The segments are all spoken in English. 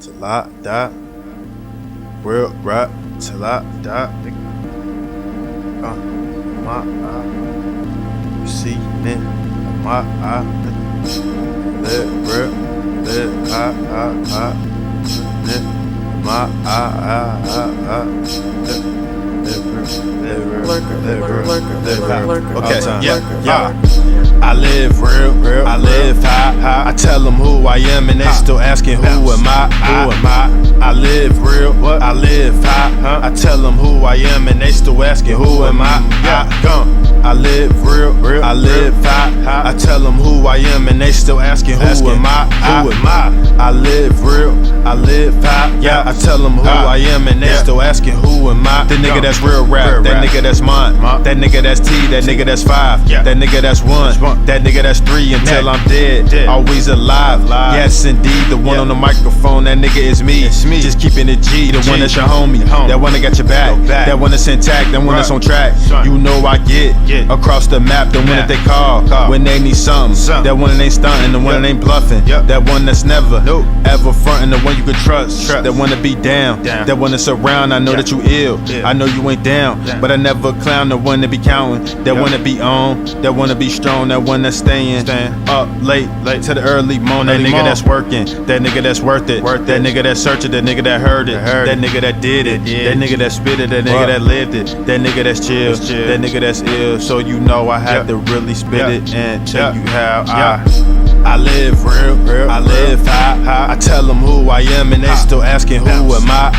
till I die. Real rap till I die. My eye, you see me, my eye. Let real, let my okay, yeah. I live real, I live high. I tell them who I am and they still asking who am I? I live real, I live high. I tell them who I am and they still asking who am I? I live real, I live high. I tell them who I am and they still asking who am I? I live real, I live high. I tell them who I am and they still asking who am I? The nigga that's real rap, that nigga that's mine, that nigga that's T, that nigga that's 5, that nigga that's 1, that nigga that's 3 until I'm dead, always alive. Yes indeed, the one on the microphone, that nigga is me. Just keeping it G, the one that's your homie, that one that got your back, that one that's intact, that one that's on track. You know I get across the map, the one that they call when they need something, that one that ain't stunting, the one that ain't bluffing, that one that's never ever fronting, the one you can trust, that one that be down, that one that's around. I know that you ill, I know you ain't down, but I never clown, the one that be counting, that one that be on, that one that be strong, that one that's staying up late to the early morning. That nigga that's working, that nigga that's worth it, that nigga that's searching, that nigga that heard it, that nigga that did it, that nigga that spit it, that nigga that lived it, that nigga that's chill, that nigga that's ill. So you know I had to really spit it and tell you how I live real, I live high. I tell them who I am and they still asking who am I?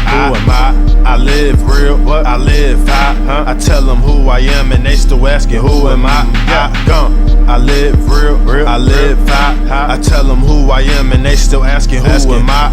I live real, I live high. I tell them who I am and they still asking who am I? I live real, I live high. I tell them who I am and they still asking who am I?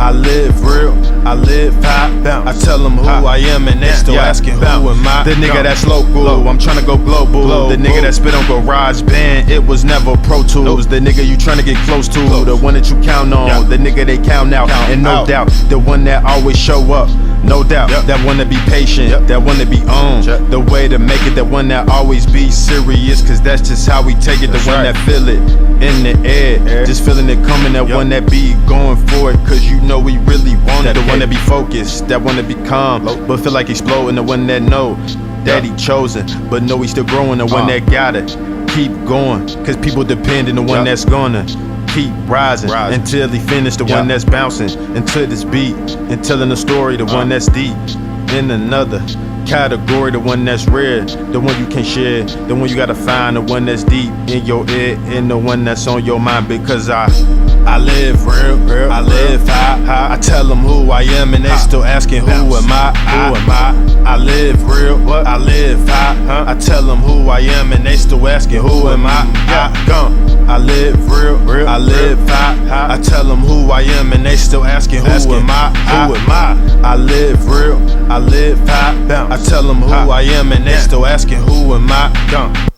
I live real, I live high. I tell them who I am and they still asking who am I? The nigga that's local, I'm tryna go global. The nigga that spit on Garage Band, it was never Pro Tools. The nigga you tryna get close to, the one that you count on, the nigga they count out, and no doubt, the one that always show up. No doubt, that one to be patient, that one to be on, the way to make it, that one that always be serious, cause that's just how we take it, the one that feel it in the air, just feeling it coming, that one that be going for it, cause you know we really want it, the one that be focused, that one that be calm, but feel like exploding, the one that know that he chosen, but know he still growing, the one that gotta keep going, cause people depend on the one that's gonna keep rising until he finish, the one that's bouncing into this beat and telling a story, the one that's deep in another category, the one that's rare, the one you can't share, the one you gotta find, the one that's deep in your ear, and the one that's on your mind, because I live real, I live high. I tell them who I am and they still asking who am I? I live real, I live high. I tell them who I am and they still asking who am I? I live real, I live high. I tell them who I am and they still asking who am I? I live real, I live high. I tell them who I am and they still asking who am I?